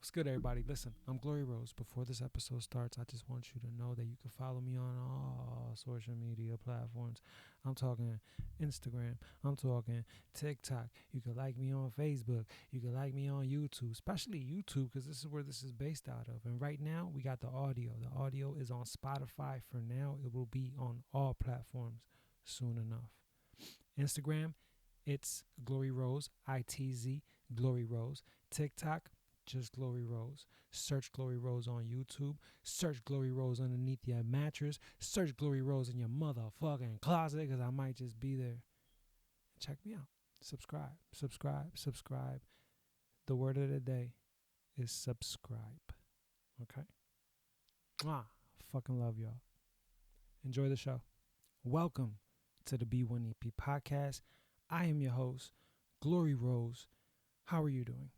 What's good, everybody? Listen, I'm Glory Rose. Before this episode starts, I just want you to know that you can follow me on all social media platforms. I'm talking Instagram. I'm talking TikTok. You can like me on Facebook. You can like me on YouTube, especially YouTube, because this is where this is based out of. And right now, we got the audio. The audio is on Spotify for now. It will be on all platforms soon enough. Instagram, it's Glory Rose, ITZ, Glory Rose. TikTok, just Glory Rose. Search Glory Rose on YouTube. Search Glory Rose underneath your mattress. Search Glory Rose in your motherfucking closet, because I might just be there. Check me out. Subscribe, subscribe, subscribe. The word of the day is subscribe. Okay? Fucking love y'all. Enjoy the show. Welcome to the B1 EP Podcast. I am your host, Glory Rose. How are you doing?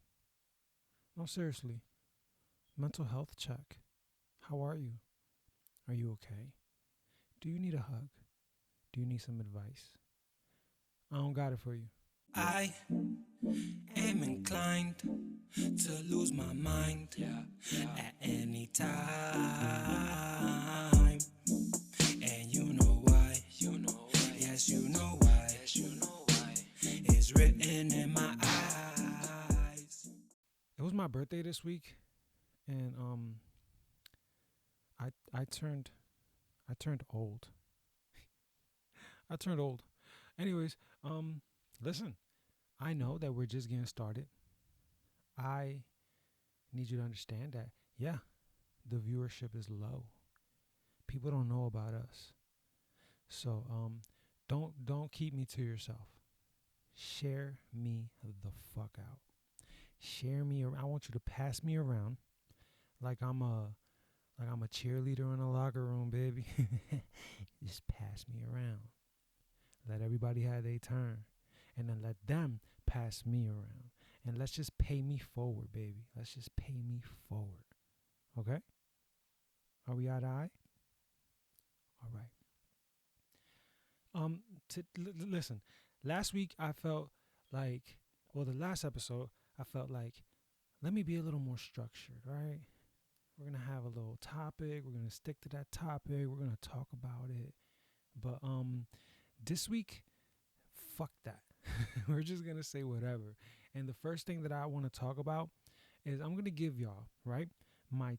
No, seriously. Mental health check. How are you? Are you okay? Do you need a hug? Do you need some advice? I don't got it for you. I am inclined to lose my mind at any time. And you know why. Yes, you know why. It's written in my eyes. It was my birthday this week, and I turned old. I turned old. Anyways, listen, I know that we're just getting started. I need you to understand that, yeah, the viewership is low. People don't know about us. So don't keep me to yourself. Share me the fuck out. Share me around. I want you to pass me around like I'm a cheerleader in a locker room, baby. Just pass me around. Let everybody have their turn. And then let them pass me around. And let's just pay me forward, baby. Let's just pay me forward. Okay? Are we eye to eye? All right. Listen, last week I felt like, the last episode, I felt like, let me be a little more structured, right? We're going to have a little topic. We're going to stick to that topic. We're going to talk about it. But this week, fuck that. We're just going to say whatever. And the first thing that I want to talk about is I'm going to give y'all, right, the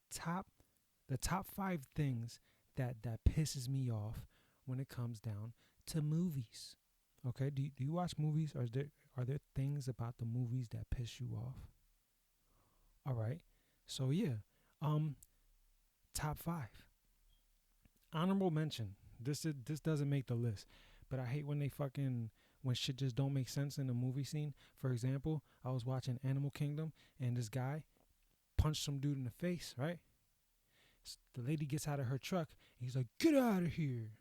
top 5 things that pisses me off when it comes down to movies. Okay? Do you watch movies? Or are there things about the movies that piss you off? All right. So yeah. Top 5. Honorable mention. This doesn't make the list, but I hate when when shit just don't make sense in a movie scene. For example, I was watching Animal Kingdom, and this guy punched some dude in the face, right? The lady gets out of her truck, and he's like, "Get out of here,"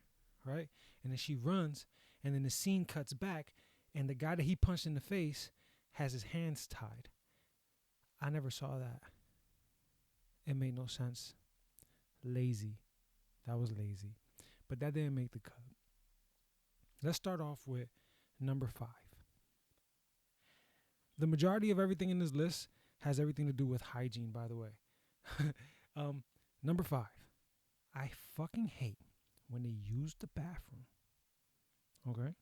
right? And then she runs, and then the scene cuts back, and the guy that he punched in the face has his hands tied. I never saw that. It made no sense. Lazy. That was lazy. But that didn't make the cut. Let's start off with number 5. The majority of everything in this list has everything to do with hygiene, by the way. Number 5. I fucking hate when they use the bathroom. Okay?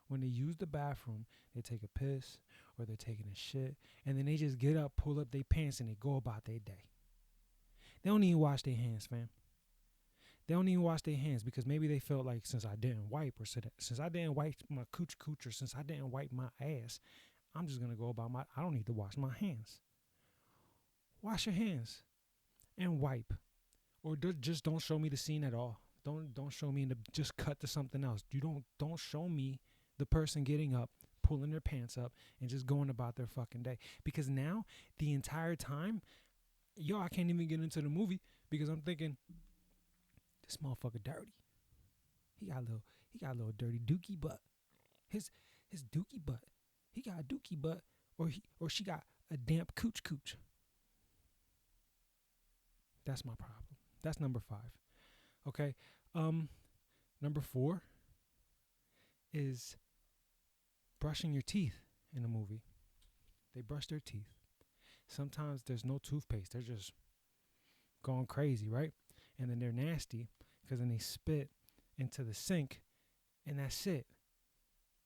When they use the bathroom, they take a piss or they're taking a shit, and then they just get up, pull up their pants, and they go about their day. They don't even wash their hands, fam. They don't even wash their hands because maybe they felt like, since I didn't wipe, or since I didn't wipe my cooch, or since I didn't wipe my ass, I'm just going to go about I don't need to wash my hands. Wash your hands and wipe. Or just don't show me the scene at all. Don't show me, just cut to something else. Don't show me the person getting up, pulling their pants up, and just going about their fucking day. Because now, the entire time, I can't even get into the movie because I'm thinking, this motherfucker dirty. He got a little dirty dookie butt. His dookie butt. He got a dookie butt, or she got a damp cooch. That's my problem. That's number 5. Okay. Number 4 is brushing your teeth in a movie. They brush their teeth. Sometimes there's no toothpaste. They're just going crazy, right? And then they're nasty because then they spit into the sink, and that's it.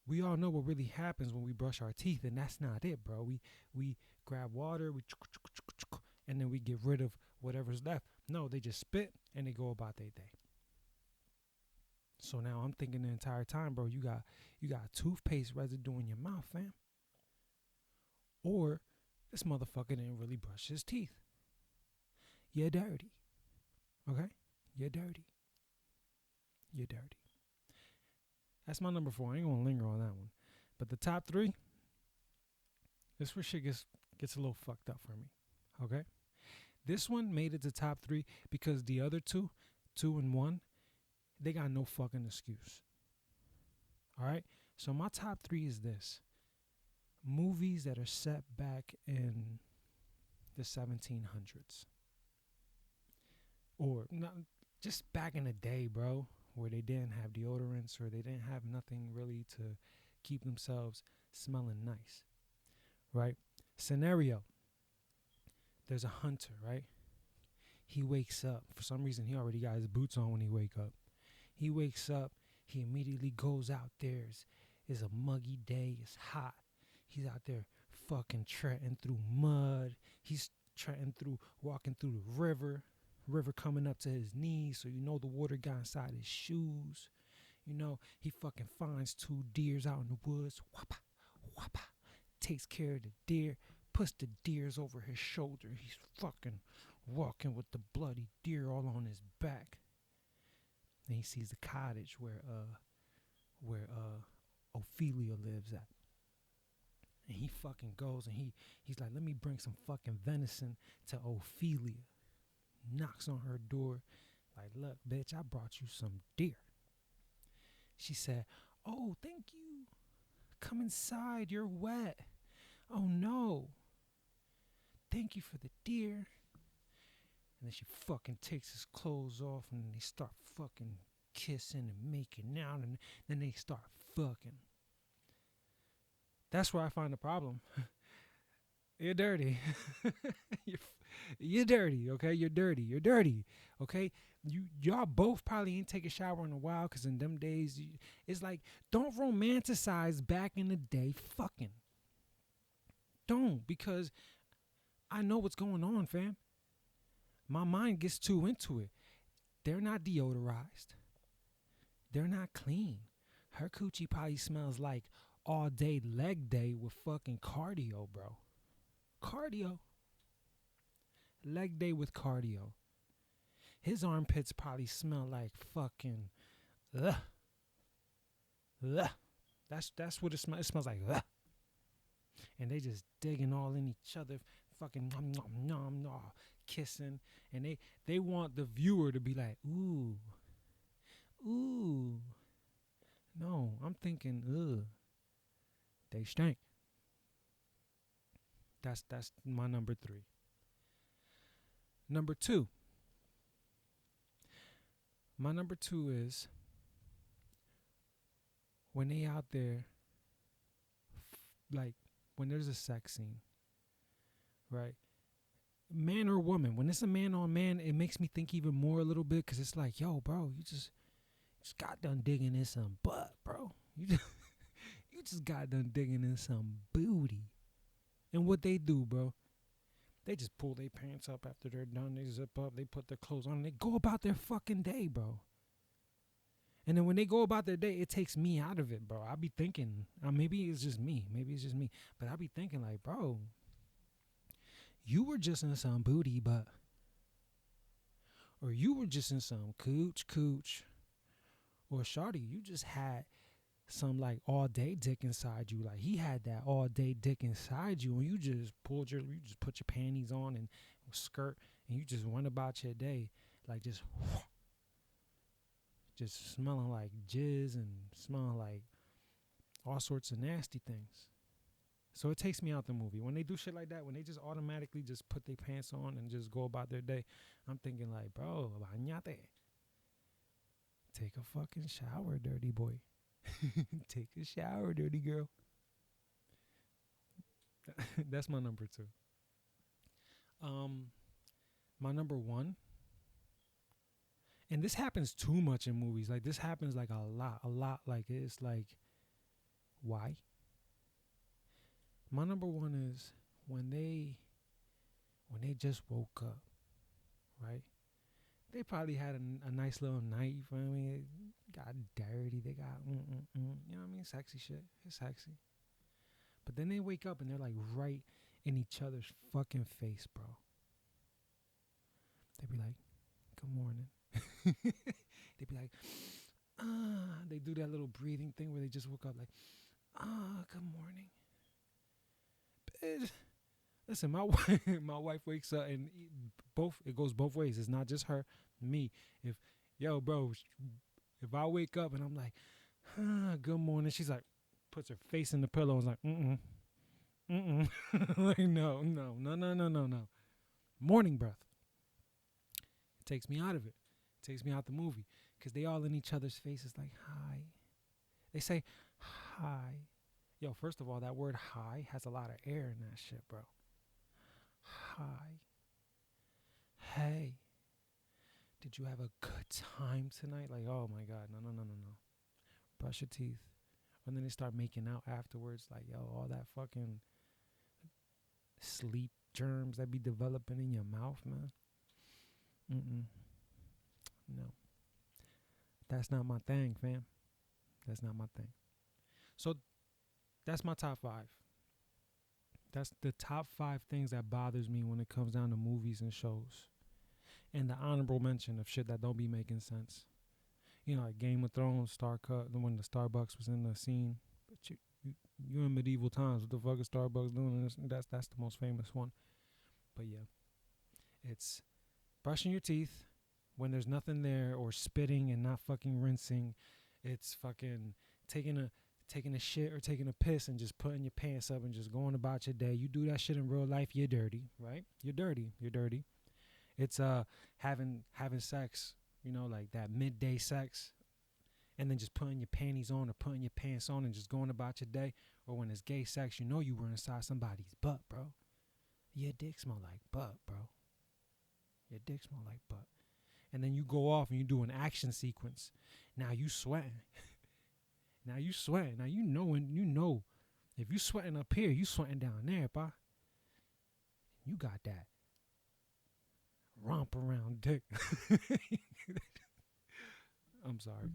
We all know what really happens when we brush our teeth, and that's not it, bro. We grab water, and then we get rid of whatever's left. No, they just spit and they go about their day. So now I'm thinking the entire time, bro, you got toothpaste residue in your mouth, fam. Or this motherfucker didn't really brush his teeth. You're dirty. Okay? You're dirty. You're dirty. That's my number 4. I ain't gonna linger on that one. But the top 3, this where shit gets a little fucked up for me. Okay? This one made it to top 3 because the other 2 and 1, they got no fucking excuse. Alright? So my top 3 is this. Movies that are set back in the 1700s. Or not, just back in the day, bro, where they didn't have deodorants or they didn't have nothing really to keep themselves smelling nice. Right? Scenario. There's a hunter, right? He wakes up. For some reason, he already got his boots on when he wake up. He wakes up. He immediately goes out there. It's a muggy day. It's hot. He's out there fucking treading through mud. He's walking through the river coming up to his knees, so you know the water got inside his shoes. You know, he fucking finds 2 deers out in the woods. Whoppa, whoppa. Takes care of the deer, puts the deers over his shoulder. He's fucking walking with the bloody deer all on his back. Then he sees the cottage where Ophelia lives at. And he fucking goes and he's like, let me bring some fucking venison to Ophelia. Knocks on her door like, look, bitch, I brought you some deer. She said, oh, thank you. Come inside, you're wet. Oh no. Thank you for the deer. And then she fucking takes his clothes off and they start fucking kissing and making out, and then they start fucking. That's where I find the problem. You're dirty. You're dirty, okay? You're dirty, okay? Y'all both probably ain't take a shower in a while, because in them days, it's like, don't romanticize back in the day fucking. Don't, because I know what's going on, fam. My mind gets too into it. They're not deodorized. They're not clean. Her coochie probably smells like all day leg day with fucking cardio, bro. Cardio. Leg day with cardio. His armpits probably smell like fucking ugh. Ugh. That's what it smells. It smells like ugh. And they just digging all in each other, fucking nom nom nom nom, kissing, and they want the viewer to be like, ooh, ooh. No, I'm thinking, ugh. They stink. That's my number 3. Number 2. My number 2 is when they out there, like when there's a sex scene, right? Man or woman, when it's a man on man, it makes me think even more a little bit, because it's like, yo, bro, you just got done digging in some butt, bro. You just got done digging in some booty. And what they do, bro, they just pull their pants up after they're done. They zip up, they put their clothes on, and they go about their fucking day, bro. And then when they go about their day, it takes me out of it, bro. I be thinking, maybe it's just me, but I be thinking like, bro, you were just in some booty butt, or you were just in some cooch, or shawty, you just had some like all day dick inside you. Like he had that all day dick inside you, and you just put your panties on and skirt, and you just went about your day like just smelling like jizz and smelling like all sorts of nasty things. So it takes me out the movie when they do shit like that. When they just automatically just put their pants on and just go about their day, I'm thinking like, bro, bañate. Take a fucking shower, dirty boy. Take a shower, dirty girl. That's my number 2. Um, my number one, and this happens too much in movies. Like this happens like a lot. Like it's like, why? My number one is when they just woke up, right? They probably had a nice little night. You feel me? They got dirty. They got you know what I mean? Sexy shit. It's sexy. But then they wake up and they're like right in each other's fucking face, bro. They be like, "Good morning." They be like, "Ah." They do that little breathing thing where they just woke up, like, "Ah, good morning." Bitch. Listen, my wife, my wife wakes up and it goes both ways. It's not just her, me. If bro, if I wake up and I'm like, good morning, she's like, puts her face in the pillow and is like, like, no, no, no, no, no, no, no. Morning breath. It takes me out of it. It takes me out the movie because they all in each other's faces like, hi. They say, hi. Yo, first of all, that word hi has a lot of air in that shit, bro. Hi. Hey. Did you have a good time tonight? Like, oh my God. No, no, no, no, no. Brush your teeth. And then they start making out afterwards. Like, yo, all that fucking sleep germs that be developing in your mouth, man. No. That's not my thing, fam. That's not my thing. So that's my top 5. That's the top 5 things that bothers me when it comes down to movies and shows. And the honorable mention of shit that don't be making sense. You know, like Game of Thrones, when the Starbucks was in the scene. But you in medieval times. What the fuck is Starbucks doing? That's the most famous one. But yeah, it's brushing your teeth when there's nothing there, or spitting and not fucking rinsing. It's fucking taking a shit or taking a piss and just putting your pants up and just going about your day. You do that shit in real life, you're dirty, right? You're dirty. You're dirty. It's having sex, you know, like that midday sex, and then just putting your panties on or putting your pants on and just going about your day. Or when it's gay sex, you know you were inside somebody's butt, bro. Your dick smell like butt, bro. Your dick smell like butt. And then you go off and you do an action sequence. Now you sweating. Now you sweating. Now you know if you sweating up here, you sweating down there, pa. You got that romp around dick. I'm sorry.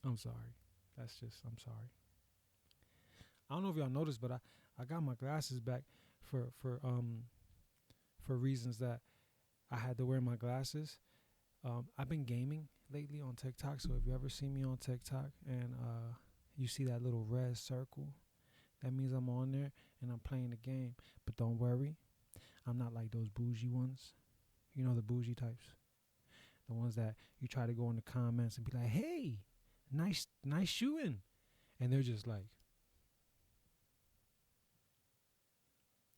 I'm sorry. I'm sorry. I don't know if y'all noticed, but I got my glasses back for reasons that I had to wear my glasses. I've been gaming lately on TikTok, so if you ever see me on TikTok and you see that little red circle, that means I'm on there and I'm playing the game. But don't worry, I'm not like those bougie ones. You know, the bougie types. The ones that you try to go in the comments and be like, hey, nice shooting. And they're just like,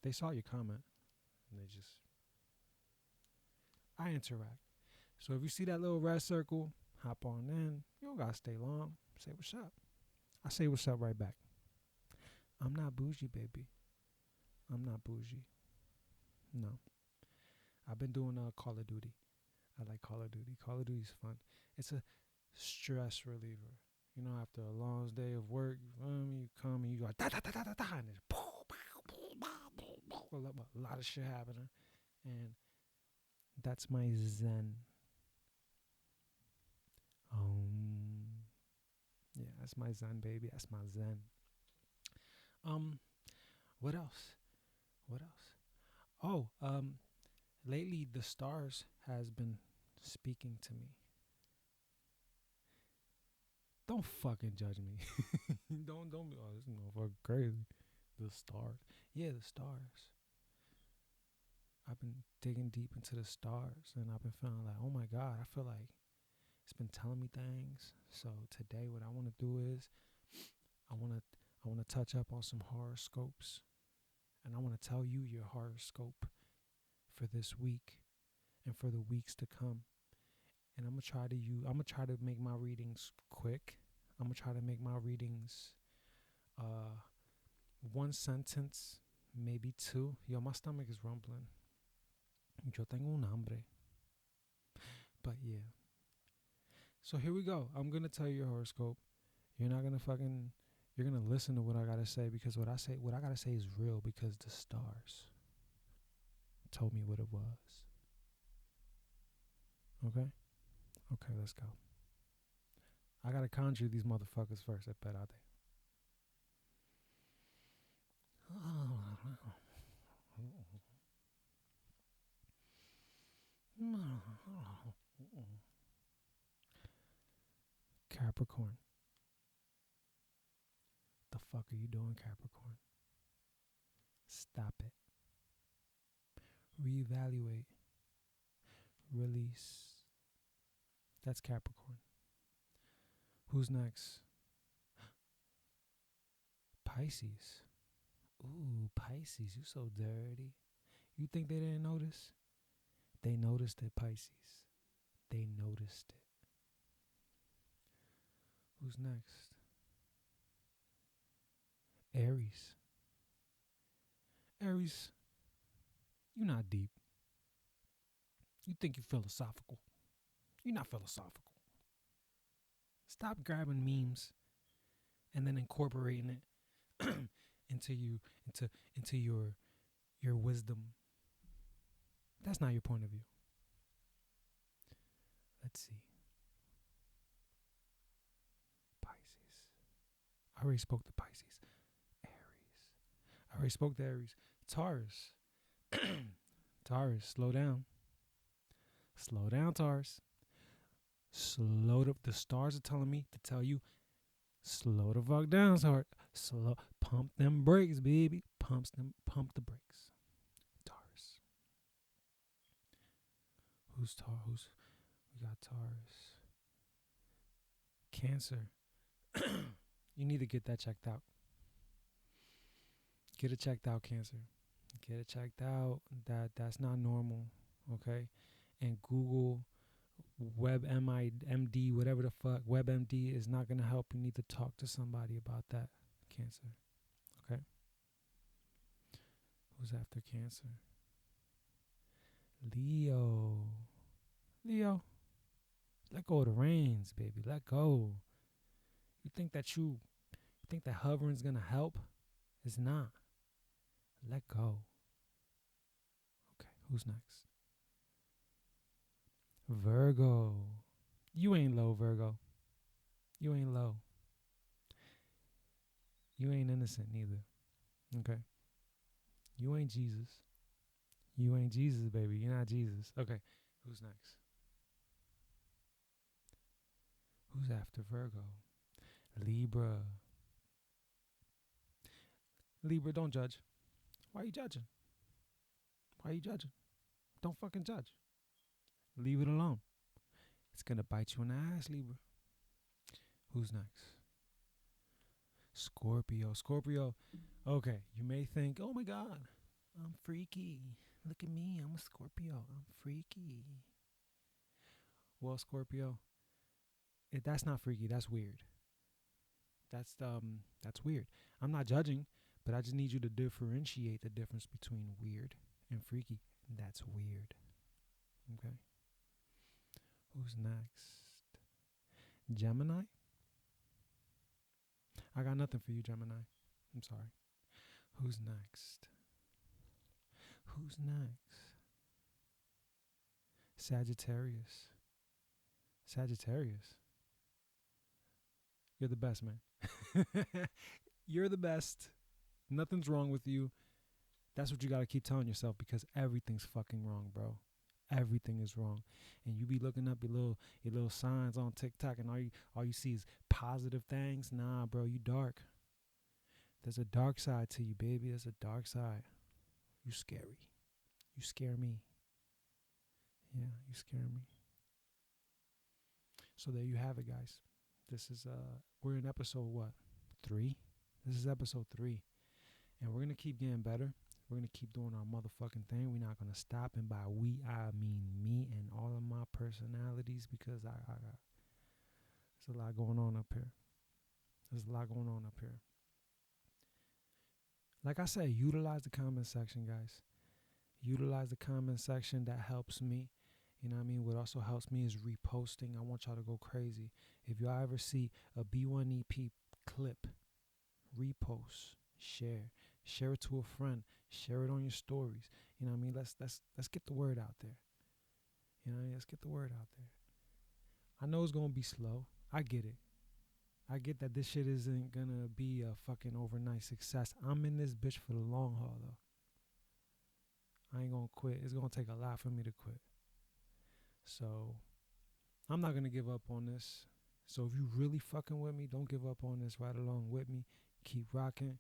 they saw your comment and I interact. So if you see that little red circle, hop on in. You don't gotta stay long. Say what's up. I say what's up right back. I'm not bougie, baby. I'm not bougie. No. I've been doing Call of Duty. I like Call of Duty. Call of Duty's fun. It's a stress reliever. You know, after a long day of work, you come and you go da da da da da da, and there's a lot of shit happening, and that's my zen. Yeah, that's my zen, baby. That's my zen. What else? What else? Oh, lately the stars has been speaking to me. Don't fucking judge me. don't be. Oh, this motherfucker crazy. The stars. Yeah, the stars. I've been digging deep into the stars, and I've been feeling like, oh my God, I feel like it's been telling me things. So today, what I want to do is, I want to touch up on some horoscopes, and I want to tell you your horoscope for this week and for the weeks to come. And I'm gonna try to make my readings quick. I'm gonna try to make my readings one sentence, maybe two. Yo, my stomach is rumbling. Yo tengo un hambre. But yeah. So here we go. I'm gonna tell you your horoscope. You're not gonna fucking. You're gonna listen to what I gotta say because what I gotta say is real because the stars told me what it was. Okay. Okay, let's go. I gotta conjure these motherfuckers first. Espérate. Capricorn. The fuck are you doing, Capricorn? Stop it. Reevaluate. Release. That's Capricorn. Who's next? Pisces. Ooh, Pisces, you so dirty. You think they didn't notice? They noticed it, Pisces. They noticed it. Who's next? Aries. Aries, you're not deep. You think you're philosophical. You're not philosophical. Stop grabbing memes and then incorporating it into your wisdom. That's not your point of view. Let's see. Pisces. I already spoke to Pisces. Aries. I already spoke to Aries. Taurus. Taurus, slow down. Slow down, Taurus. Slow the stars are telling me to tell you, slow the fuck down, Taurus. Slow, pump them brakes, baby. Pump the brakes. Taurus. Who's Taurus? We got Taurus. Cancer. You need to get that checked out. Get it checked out, Cancer. Get it checked out. That's not normal, okay? And Google WebMD, whatever the fuck, WebMD is not going to help. You need to talk to somebody about that, Cancer, okay? Who's after Cancer? Leo. Leo, let go of the reins, baby. Let go. You think that hovering's going to help? It's not. Let go. Okay, who's next? Virgo. You ain't low, Virgo. You ain't low. You ain't innocent neither. Okay? You ain't Jesus. You ain't Jesus, baby. You're not Jesus. Okay, who's next? Who's after Virgo? Libra. Libra, don't judge. Why are you judging? Why are you judging? Don't fucking judge. Leave it alone. It's going to bite you in the ass, Libra. Who's next? Scorpio. Scorpio. Okay, you may think, oh my God, I'm freaky. Look at me. I'm a Scorpio. I'm freaky. Well, Scorpio, that's not freaky. That's weird. That's weird. I'm not judging, but I just need you to differentiate the difference between weird and freaky. That's weird. Okay. Who's next? Gemini? I got nothing for you, Gemini. I'm sorry. Who's next? Who's next? Sagittarius. Sagittarius. You're the best, man. You're the best. Nothing's wrong with you. That's what you got to keep telling yourself because everything's fucking wrong, bro. Everything is wrong. And you be looking up your little signs on TikTok and all you see is positive things. Nah, bro, you dark. There's a dark side to you, baby. There's a dark side. You scary. You scare me. Yeah, you scare me. So there you have it, guys. This is we're in episode what? 3? This is episode 3. And we're gonna keep getting better. We're going to keep doing our motherfucking thing. We're not going to stop. And by we, I mean me and all of my personalities because I got there's a lot going on up here. There's a lot going on up here. Like I said, utilize the comment section, guys. Utilize the comment section. That helps me. You know what I mean? What also helps me is reposting. I want y'all to go crazy. If y'all ever see a B1EP clip, repost, share. Share it to a friend. Share it on your stories. You know what I mean? Let's get the word out there. You know what I mean? Let's get the word out there. I know it's gonna be slow. I get it. I get that this shit isn't gonna be a fucking overnight success. I'm in this bitch for the long haul though. I ain't gonna quit. It's gonna take a lot for me to quit. So I'm not gonna give up on this. So if you really fucking with me, don't give up on this. Right along with me. Keep rocking.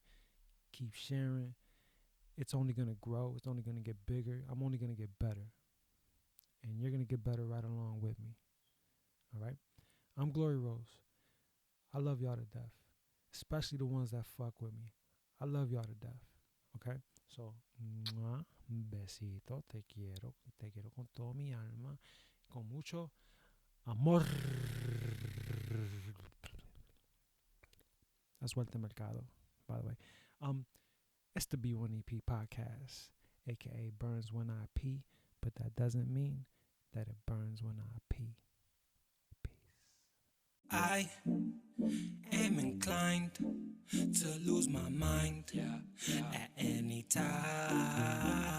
Keep sharing. It's only gonna grow. It's only gonna get bigger. I'm only gonna get better. And you're gonna get better right along with me. Alright? I'm Glory Rose. I love y'all to death. Especially the ones that fuck with me. I love y'all to death. Okay? So, mwah, besito, te quiero con toda mi alma, con mucho amor. That's Suerte Mercado, by the way. It's the B1EP Podcast, aka Burnz when I pee, but that doesn't mean that it burns when I pee. Peace. I am inclined to lose my mind at any time.